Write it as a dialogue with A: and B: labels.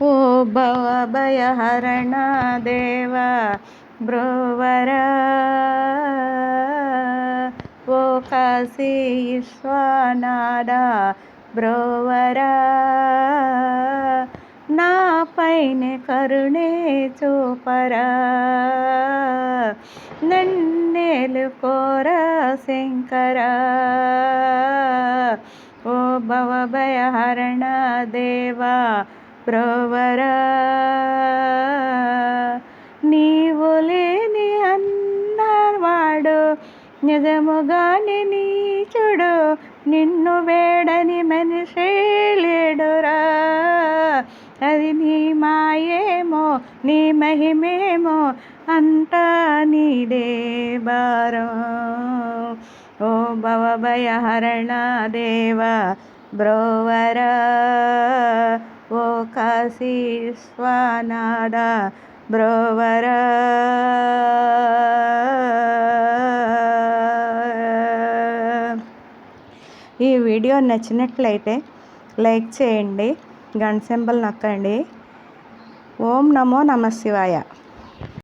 A: ఓ భవభయహరణ దేవ బ్రోవరా, ఓ కాశీ విశ్వనాథ బ్రోవరా, నా పైన కరుణే చూపరా, నన్నేలుకోరా శంకరా. ఓ భవభయహరణ దేవ బ్రోవరా, నీవు లేని అన్నవాడు నిజముగానే నీచుడు, నిన్ను వేడని మనిషే లేడురా. అది నీ మాయేమో నీ మహిమేమో అంతా నీదే భారం. ఓ భవభయహరణ దేవ బ్రోవరా, ఓ కాశీ విశ్వనాథ బ్రోవరా. ఈ వీడియో నచ్చినట్లయితే లైక్ చేయండి, గంట సింబల్ నొక్కండి. ఓం నమో నమః శివాయ.